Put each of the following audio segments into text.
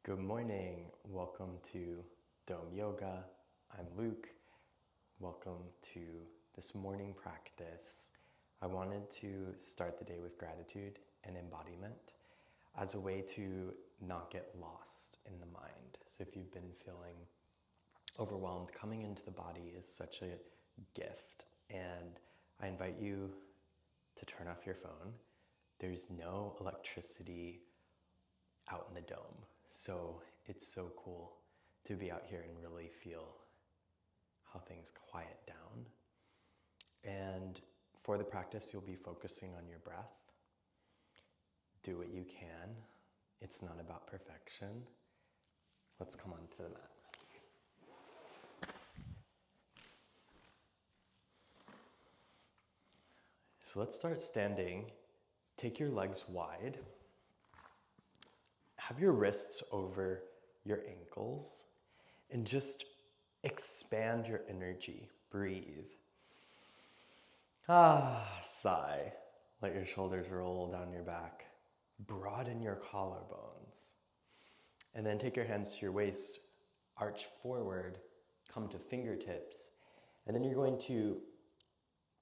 Good morning. Welcome to Dome Yoga. I'm Luke. Welcome to this morning practice. I wanted to start the day with gratitude and embodiment as a way to not get lost in the mind. So if you've been feeling overwhelmed, coming into the body is such a gift. And I invite you to turn off your phone. There's no electricity out in the dome. So it's so cool to be out here and really feel how things quiet down. And for the practice, you'll be focusing on your breath. Do what you can. It's not about perfection. Let's come onto the mat. So let's start standing. Take your legs wide. Have your wrists over your ankles and just expand your energy. Breathe. Sigh. Let your shoulders roll down your back. Broaden your collarbones. And then take your hands to your waist, arch forward, come to fingertips. And then you're going to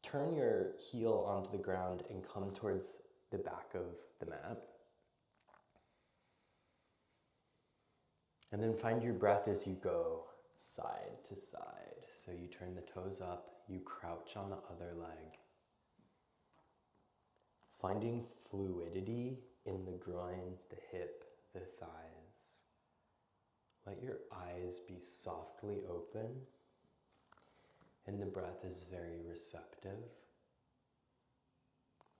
turn your heel onto the ground and come towards the back of the mat. And then find your breath as you go side to side. So you turn the toes up, you crouch on the other leg. Finding fluidity in the groin, the hip, the thighs. Let your eyes be softly open, and the breath is very receptive.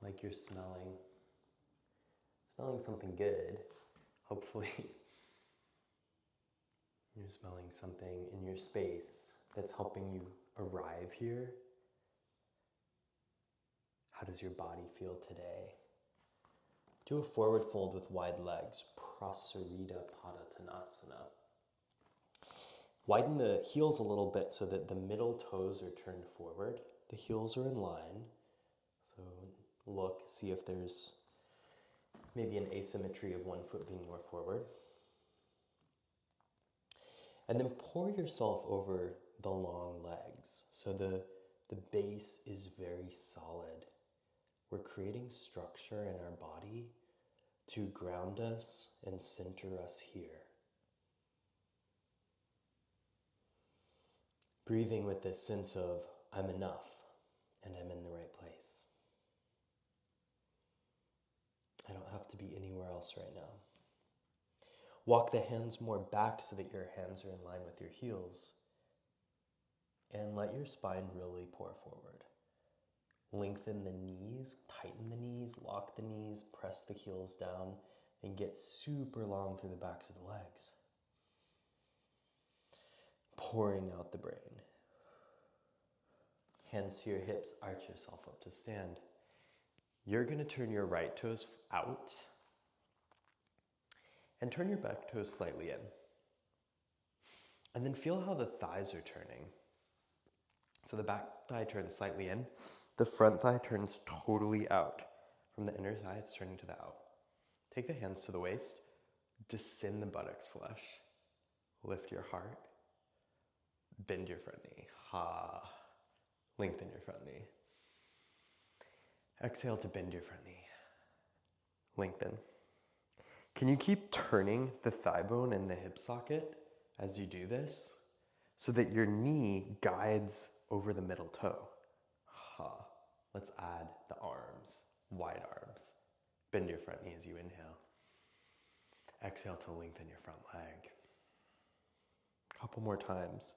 Like you're smelling something good, hopefully. You're smelling something in your space that's helping you arrive here. How does your body feel today? Do a forward fold with wide legs, Prasarita Padottanasana. Widen the heels a little bit so that the middle toes are turned forward. The heels are in line. So look, see if there's maybe an asymmetry of one foot being more forward. And then pour yourself over the long legs. So the base is very solid. We're creating structure in our body to ground us and center us here. Breathing with this sense of, I'm enough and I'm in the right place. I don't have to be anywhere else right now. Walk the hands more back so that your hands are in line with your heels. And let your spine really pour forward. Lengthen the knees, tighten the knees, lock the knees, press the heels down, and get super long through the backs of the legs. Pouring out the brain. Hands to your hips, arch yourself up to stand. You're going to turn your right toes out and turn your back toes slightly in. And then feel how the thighs are turning. So the back thigh turns slightly in. The front thigh turns totally out. From the inner thigh, it's turning to the out. Take the hands to the waist. Descend the buttocks flush. Lift your heart. Bend your front knee. Lengthen your front knee. Exhale to bend your front knee. Lengthen. Can you keep turning the thigh bone and the hip socket as you do this so that your knee guides over the middle toe? Let's add the arms, wide arms. Bend your front knee as you inhale. Exhale to lengthen your front leg. A couple more times.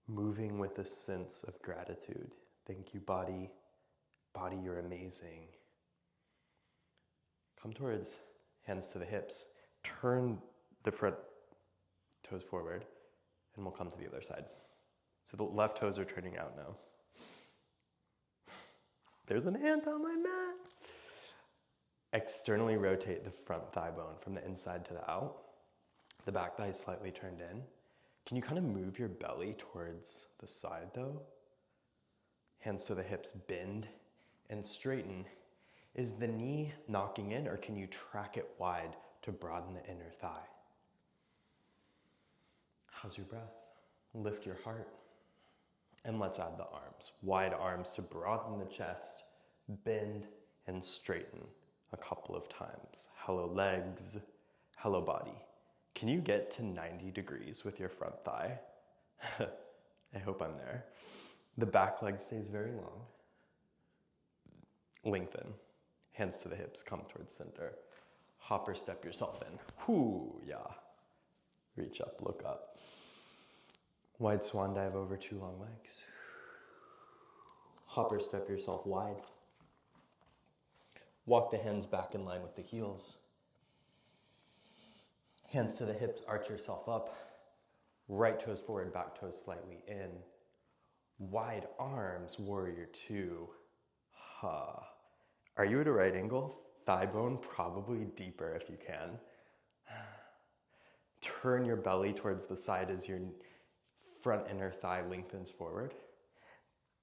Moving with a sense of gratitude. Thank you, body. Body, you're amazing. Come towards hands to the hips. Turn the front toes forward, and we'll come to the other side. So the left toes are turning out now. There's an ant on my mat. Externally rotate the front thigh bone from the inside to the out. The back thigh is slightly turned in. Can you kind of move your belly towards the side though? Hands to the hips, bend and straighten. Is the knee knocking in, or can you track it wide to broaden the inner thigh? How's your breath? Lift your heart. And let's add the arms. Wide arms to broaden the chest, bend and straighten a couple of times. Hello legs, hello body. Can you get to 90 degrees with your front thigh? I hope I'm there. The back leg stays very long. Lengthen. Hands to the hips, come towards center. Hopper step yourself in. Whoo, yeah. Reach up, look up. Wide swan dive over 2 long legs. Hopper step yourself wide. Walk the hands back in line with the heels. Hands to the hips, arch yourself up. Right toes forward, back toes slightly in. Wide arms, warrior 2. Ha. Are you at a right angle? Thigh bone probably deeper if you can. Turn your belly towards the side as your front inner thigh lengthens forward.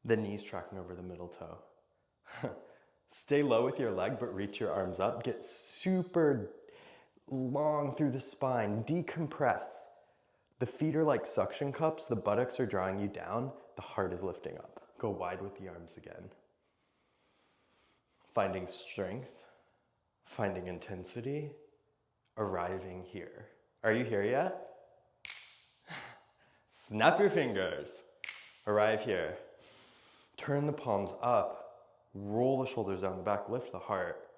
The knees tracking over the middle toe. Stay low with your leg, but reach your arms up. Get super long through the spine. Decompress. The feet are like suction cups. The buttocks are drawing you down. The heart is lifting up. Go wide with the arms again. Finding strength, finding intensity, arriving here. Are you here yet? Snap your fingers. Arrive here. Turn the palms up. Roll the shoulders down the back. Lift the heart.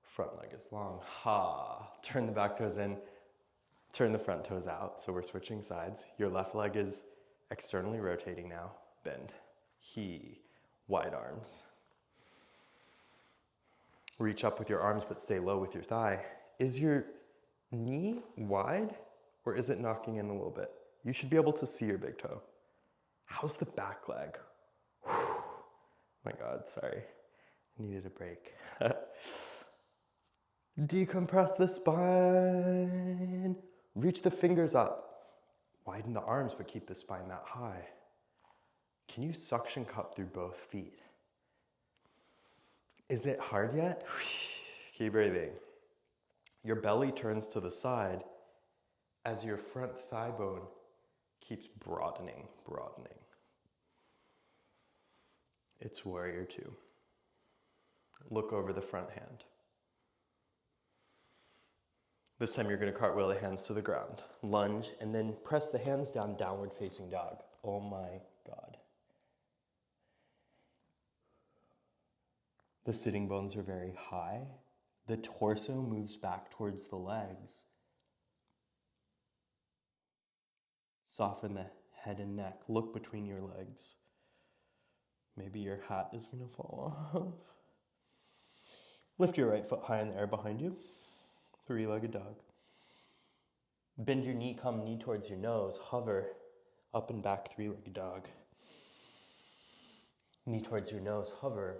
Front leg is long. Ha. Turn the back toes in. Turn the front toes out. So we're switching sides. Your left leg is externally rotating now. Bend. He. Wide arms. Reach up with your arms, but stay low with your thigh. Is your knee wide, or is it knocking in a little bit? You should be able to see your big toe. How's the back leg? Whew. My God, sorry. I needed a break. Decompress the spine. Reach the fingers up. Widen the arms, but keep the spine that high. Can you suction cup through both feet? Is it hard yet? Keep breathing. Your belly turns to the side as your front thigh bone keeps broadening. It's warrior 2. Look over the front hand. This time you're going to cartwheel the hands to the ground. Lunge and then press the hands down, downward facing dog. Oh my God. The sitting bones are very high. The torso moves back towards the legs. Soften the head and neck. Look between your legs. Maybe your hat is going to fall off. Lift your right foot high in the air behind you. 3-legged dog. Bend your knee, come knee towards your nose. Hover up and back, 3-legged dog. Knee towards your nose. Hover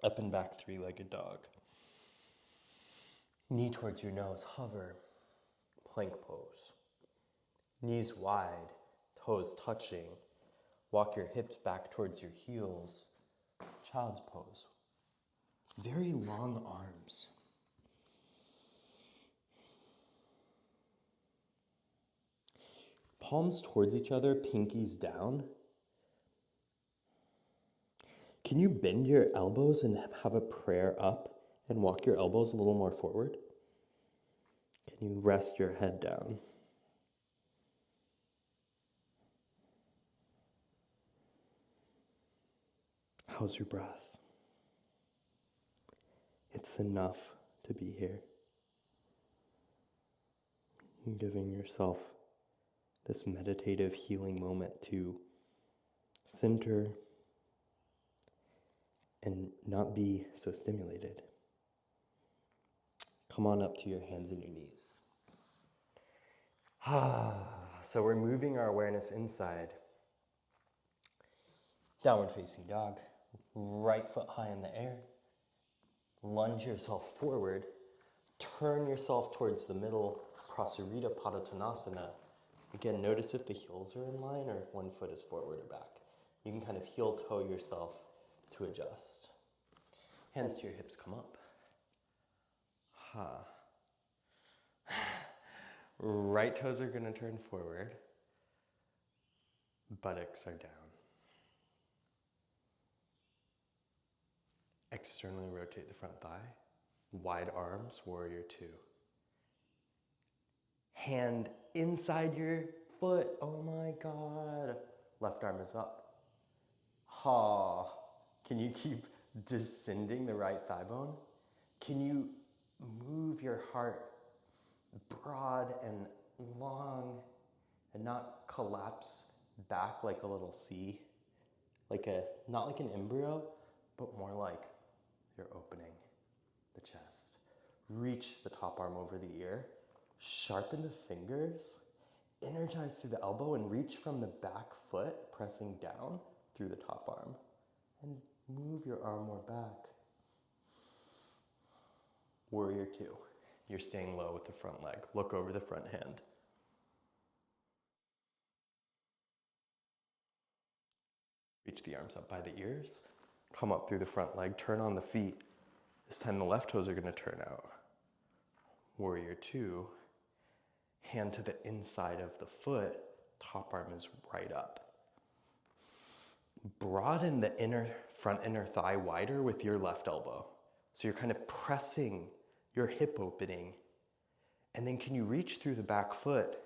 up and back, 3-legged dog. Knee towards your nose, hover, plank pose. Knees wide, toes touching. Walk your hips back towards your heels, child's pose. Very long arms. Palms towards each other, pinkies down. Can you bend your elbows and have a prayer up and walk your elbows a little more forward? Can you rest your head down? How's your breath? It's enough to be here. Giving yourself this meditative healing moment to center and not be so stimulated. Come on up to your hands and your knees. So we're moving our awareness inside. Downward facing dog. Right foot high in the air. Lunge yourself forward. Turn yourself towards the middle. Prasarita Padottanasana. Again, notice if the heels are in line or if one foot is forward or back. You can kind of heel toe yourself to adjust. Hands to your hips, come up. Ha. Right toes are gonna turn forward. Buttocks are down. Externally rotate the front thigh. Wide arms, warrior two. Hand inside your foot. Oh my God. Left arm is up. Ha. Can you keep descending the right thigh bone? Can you move your heart broad and long and not collapse back like a little C? Not like an embryo, but more like you're opening the chest. Reach the top arm over the ear. Sharpen the fingers. Energize through the elbow and reach from the back foot, pressing down through the top arm. And move your arm more back. Warrior two. You're staying low with the front leg. Look over the front hand. Reach the arms up by the ears. Come up through the front leg. Turn on the feet. This time the left toes are going to turn out. Warrior two. Hand to the inside of the foot. Top arm is right up. Broaden the front inner thigh wider with your left elbow. So you're kind of pressing your hip opening. And then can you reach through the back foot?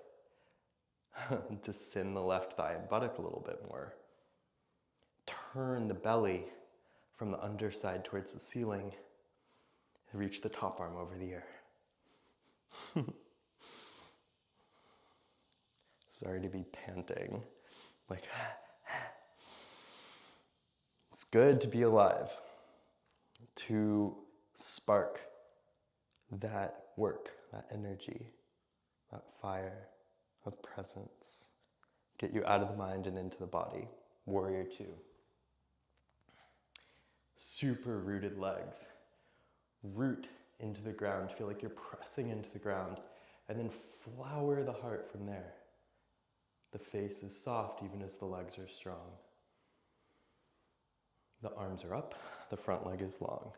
Descend the left thigh and buttock a little bit more. Turn the belly from the underside towards the ceiling. And reach the top arm over the ear. Sorry to be panting. It's good to be alive, to spark that work, that energy, that fire of presence. Get you out of the mind and into the body. Warrior two. Super rooted legs. Root into the ground. Feel like you're pressing into the ground. And then flower the heart from there. The face is soft even as the legs are strong. The arms are up. The front leg is long.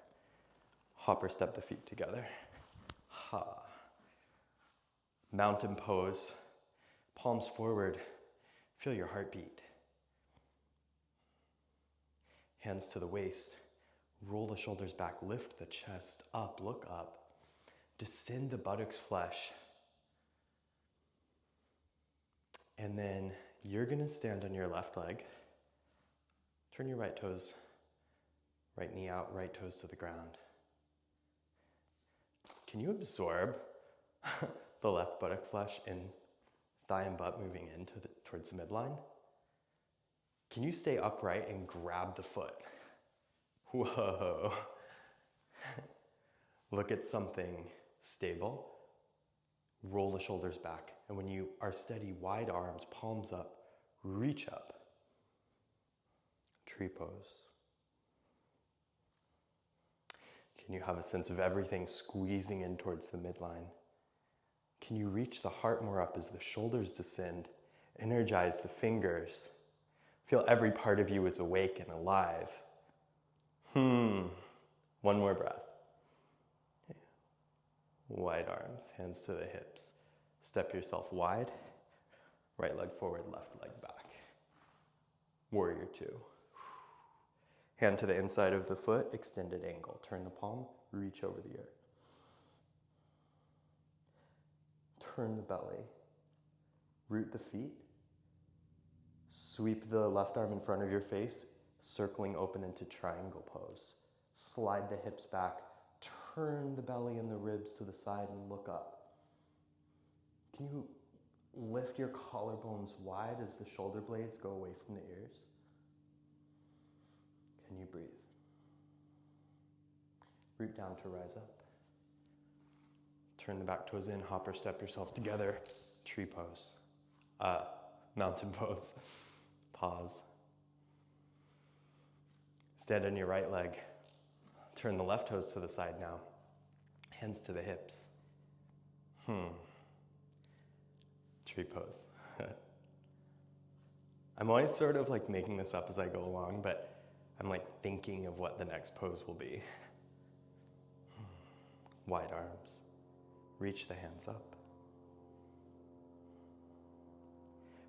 Hopper step the feet together. Ha. Mountain pose. Palms forward. Feel your heartbeat. Hands to the waist. Roll the shoulders back. Lift the chest up. Look up. Descend the buttocks flesh. And then you're going to stand on your left leg. Turn your right toes, right knee out, right toes to the ground. Can you absorb the left buttock flesh and thigh and butt moving towards the midline? Can you stay upright and grab the foot? Whoa. Look at something stable. Roll the shoulders back. And when you are steady, wide arms, palms up, reach up. Tree pose. Can you have a sense of everything squeezing in towards the midline? Can you reach the heart more up as the shoulders descend? Energize the fingers. Feel every part of you is awake and alive. One more breath. Wide arms, hands to the hips. Step yourself wide. Right leg forward, left leg back. Warrior two. Hand to the inside of the foot, extended angle. Turn the palm, reach over the ear. Turn the belly. Root the feet. Sweep the left arm in front of your face, circling open into triangle pose. Slide the hips back. Turn the belly and the ribs to the side and look up. Can you lift your collarbones wide as the shoulder blades go away from the ears? Can you breathe? Root down to rise up. Turn the back toes in, hopper step yourself together. Tree pose. Mountain pose. Pause. Stand on your right leg. Turn the left toes to the side now. Hands to the hips. Tree pose. I'm always sort of making this up as I go along, but I'm thinking of what the next pose will be. wide arms. Reach the hands up.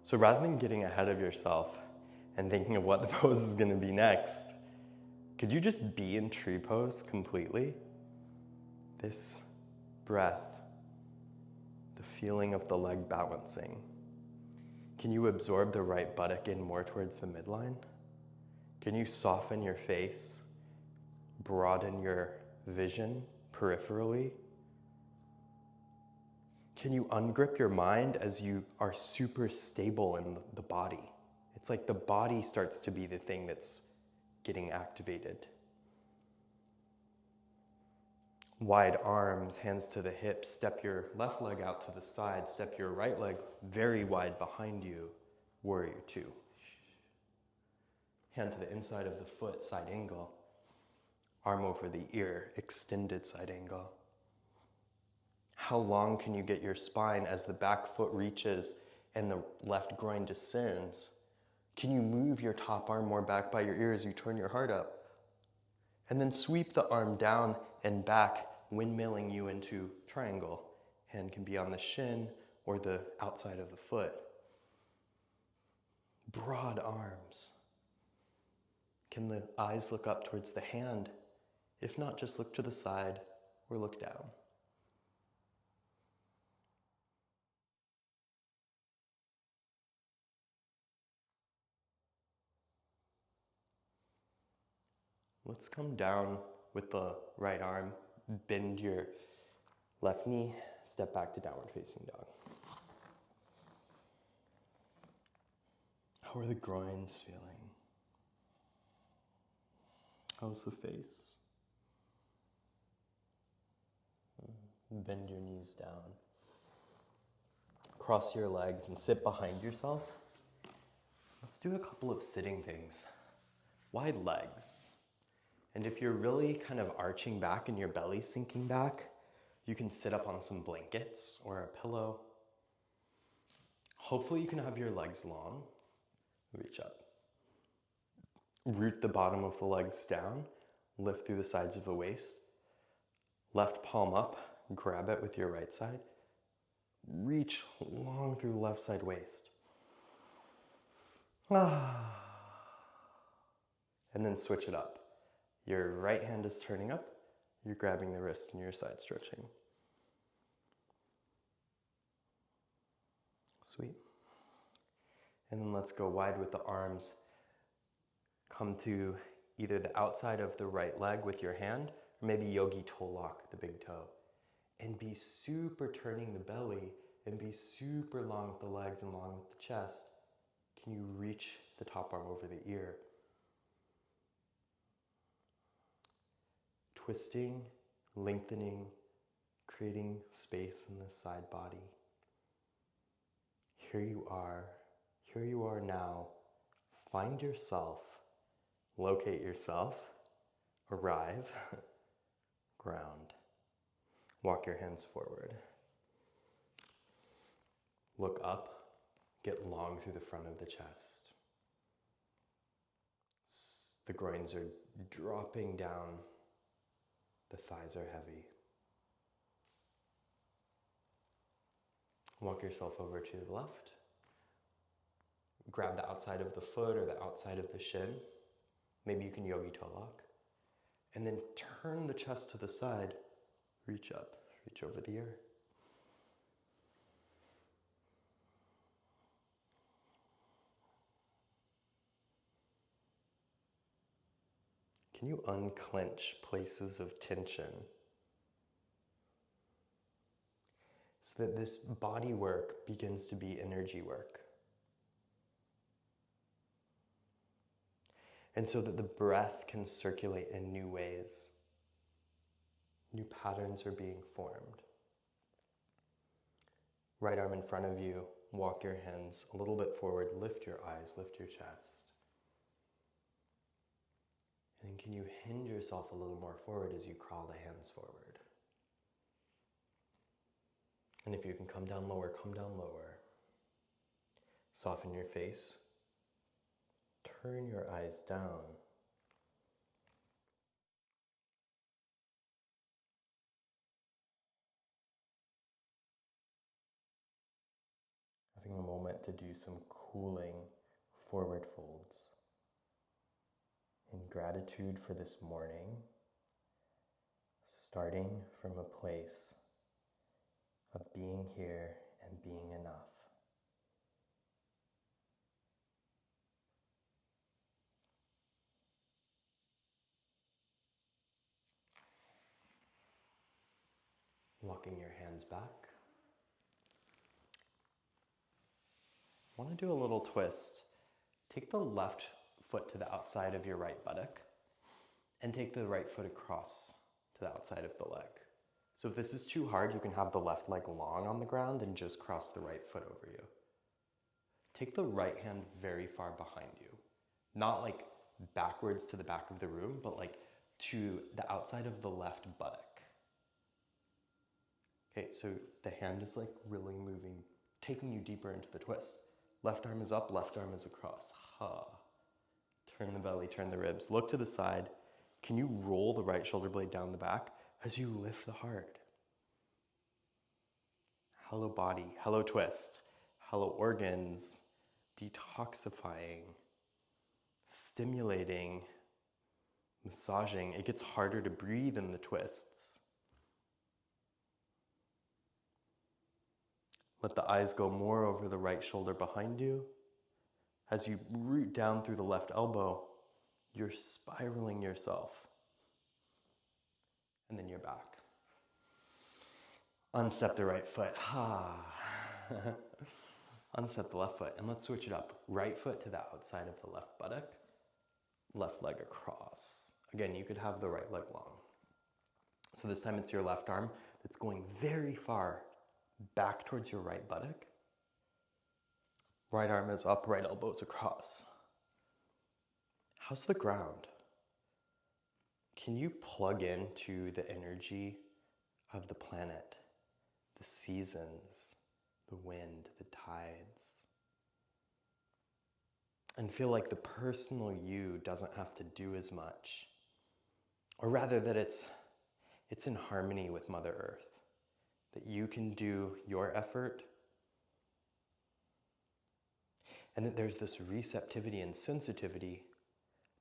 So rather than getting ahead of yourself and thinking of what the pose is going to be next, could you just be in tree pose completely? This breath, the feeling of the leg balancing. Can you absorb the right buttock in more towards the midline? Can you soften your face, broaden your vision peripherally? Can you ungrip your mind as you are super stable in the body? It's like the body starts to be the thing that's getting activated. Wide arms, hands to the hips, step your left leg out to the side, step your right leg very wide behind you, warrior two. Hand to the inside of the foot, side angle. Arm over the ear, extended side angle. How long can you get your spine as the back foot reaches and the left groin descends? Can you move your top arm more back by your ear as you turn your heart up? And then sweep the arm down and back, windmilling you into triangle. Hand can be on the shin or the outside of the foot. Broad arms. Can the eyes look up towards the hand? If not, just look to the side or look down. Let's come down with the right arm, bend your left knee, step back to downward facing dog. How are the groins feeling? How's the face? Bend your knees down. Cross your legs and sit behind yourself. Let's do a couple of sitting things. Wide legs. And if you're really kind of arching back and your belly's sinking back, you can sit up on some blankets or a pillow. Hopefully you can have your legs long. Reach up. Root the bottom of the legs down. Lift through the sides of the waist. Left palm up. Grab it with your right side. Reach long through the left side waist. And then switch it up. Your right hand is turning up. You're grabbing the wrist and your side stretching. Sweet. And then let's go wide with the arms. Come to either the outside of the right leg with your hand, or maybe yogi toe lock, the big toe. And be super turning the belly and be super long with the legs and long with the chest. Can you reach the top arm over the ear? Twisting, lengthening, creating space in the side body. Here you are now. Find yourself, locate yourself, arrive, ground. Walk your hands forward. Look up, get long through the front of the chest. The groins are dropping down. The thighs are heavy. Walk yourself over to the left. Grab the outside of the foot or the outside of the shin. Maybe you can yogi toe lock. And then turn the chest to the side. Reach up, reach over the ear. Can you unclench places of tension so that this body work begins to be energy work? And so that the breath can circulate in new ways. New patterns are being formed. Right arm in front of you, walk your hands a little bit forward, lift your eyes, lift your chest. And then can you hinge yourself a little more forward as you crawl the hands forward? And if you can come down lower, come down lower. Soften your face. Turn your eyes down. taking a moment to do some cooling forward folds. In gratitude for this morning, starting from a place of being here and being enough. Walking your hands back. I want to do a little twist. Take the left foot to the outside of your right buttock and take the right foot across to the outside of the leg. So if this is too hard, you can have the left leg long on the ground and just cross the right foot over you. Take the right hand very far behind you. Not like backwards to the back of the room, but like to the outside of the left buttock. Okay, so the hand is like really moving, taking you deeper into the twist. Left arm is up, left arm is across. Ha. Turn the belly, turn the ribs. Look to the side. Can you roll the right shoulder blade down the back as you lift the heart? Hello body, hello twist, hello organs, detoxifying, stimulating, massaging. It gets harder to breathe in the twists. Let the eyes go more over the right shoulder behind you. As you root down through the left elbow, you're spiraling yourself. And then you're back. Unstep the right foot. Ha. Unstep the left foot. And let's switch it up. Right foot to the outside of the left buttock. Left leg across. Again, you could have the right leg long. So this time it's your left arm that's going very far back towards your right buttock. Right arm is up, right elbow is across. How's the ground? Can you plug into the energy of the planet, the seasons, the wind, the tides, and feel like the personal you doesn't have to do as much, or rather that it's in harmony with Mother Earth, that you can do your effort, and that there's this receptivity and sensitivity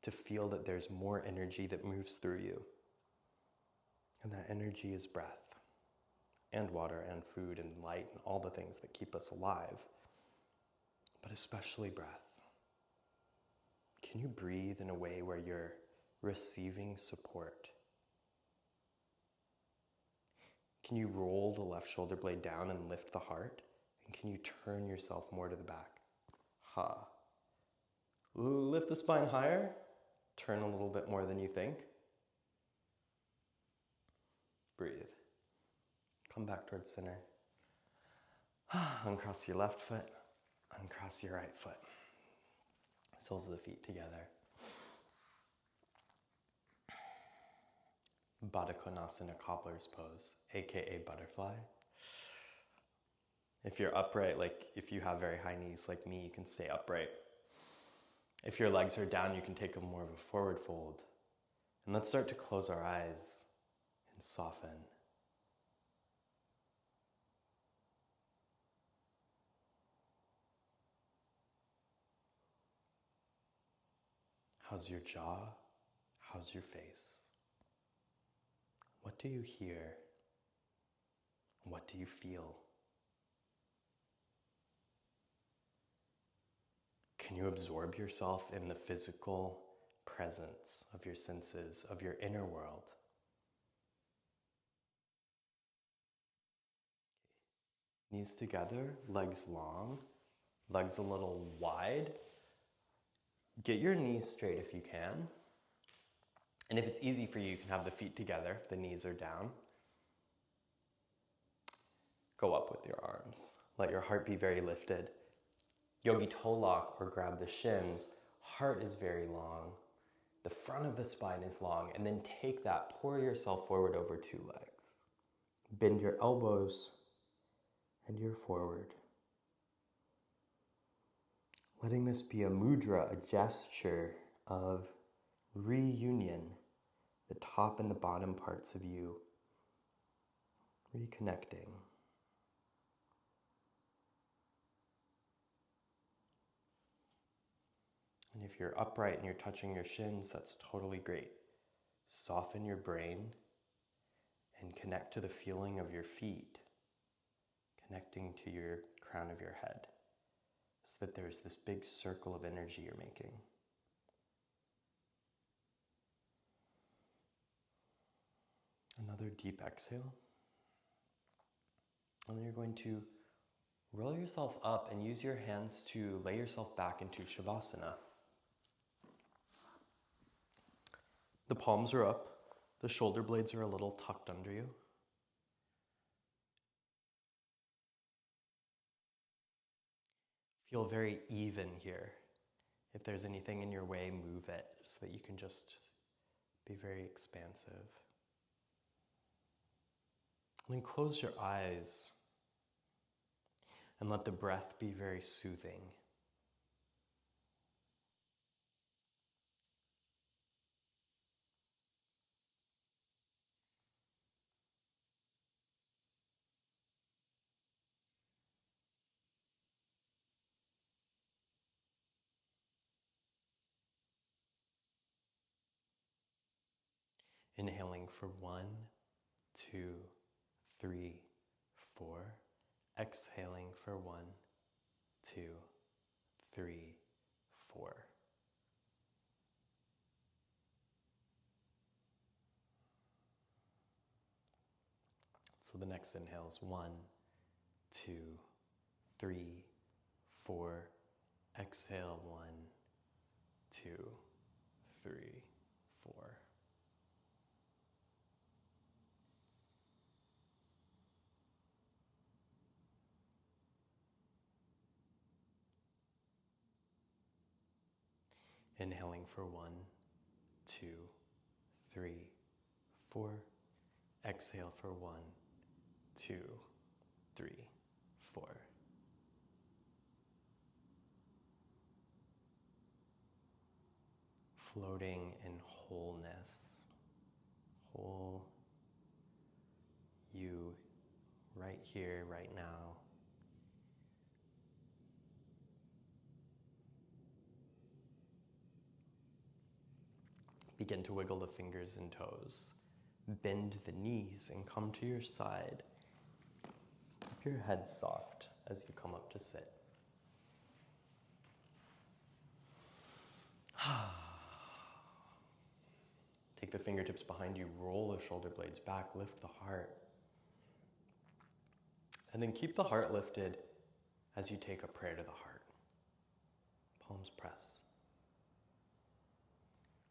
to feel that there's more energy that moves through you. And that energy is breath, and water, and food, and light, and all the things that keep us alive, but especially breath. Can you breathe in a way where you're receiving support? Can you roll the left shoulder blade down and lift the heart? And can you turn yourself more to the back? Ha. Lift the spine higher. Turn a little bit more than you think. Breathe. Come back towards center. Uncross your left foot. Uncross your right foot. Soles of the feet together. Baddha Konasana, cobbler's pose, aka butterfly. If you're upright, like if you have very high knees like me, you can stay upright. If your legs are down, you can take a more of a forward fold. And let's start to close our eyes and soften. How's your jaw? How's your face? What do you hear? What do you feel? Can you absorb yourself in the physical presence of your senses, of your inner world? Knees together, legs long, legs a little wide. Get your knees straight if you can. And if it's easy for you, you can have the feet together, if the knees are down. Go up with your arms. Let your heart be very lifted. Yogi toe lock or grab the shins. Heart is very long. The front of the spine is long. And then take that, pour yourself forward over two legs. Bend your elbows and you're forward. Letting this be a mudra, a gesture of reunion, the top and the bottom parts of you reconnecting. if you're upright and you're touching your shins, that's totally great. Soften your brain and connect to the feeling of your feet, connecting to your crown of your head, so that there's this big circle of energy you're making. Another deep exhale. And then you're going to roll yourself up and use your hands to lay yourself back into Shavasana. The palms are up, the shoulder blades are a little tucked under you. Feel very even here. If there's anything in your way, move it so that you can just be very expansive. And then close your eyes and let the breath be very soothing. Inhaling for 1, 2, 3, 4. Exhaling for 1, 2, 3, 4. So the next inhale is 1, 2, 3, 4. Exhale 1, 2, 3, 4. Inhaling for 1, 2, 3, 4. Exhale for 1, 2, 3, 4. Floating in wholeness. Whole you right here, right now. Begin to wiggle the fingers and toes. Bend the knees and come to your side. Keep your head soft as you come up to sit. Take the fingertips behind you, roll the shoulder blades back, lift the heart. And then keep the heart lifted as you take a prayer to the heart. Palms press.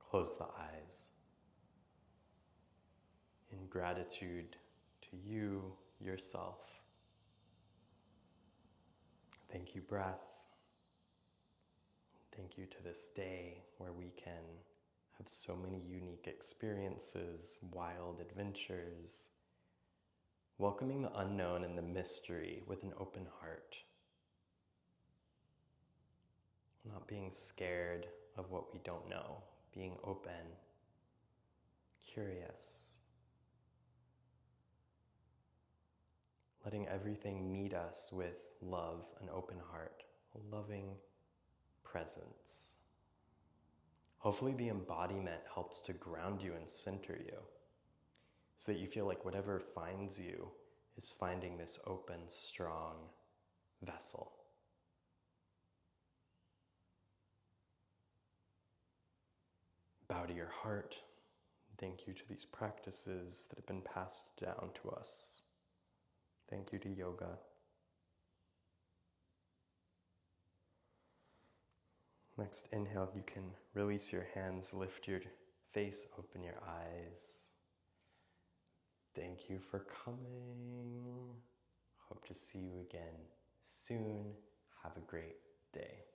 Close the eyes. In gratitude to you, yourself. Thank you, breath. Thank you to this day where we can have so many unique experiences, wild adventures, welcoming the unknown and the mystery with an open heart. Not being scared of what we don't know, being open, curious. Letting everything meet us with love, an open heart, a loving presence. Hopefully the embodiment helps to ground you and center you so that you feel like whatever finds you is finding this open, strong vessel. Bow to your heart. Thank you to these practices that have been passed down to us. Thank you to yoga. Next inhale, you can release your hands, lift your face, open your eyes. Thank you for coming. Hope to see you again soon. Have a great day.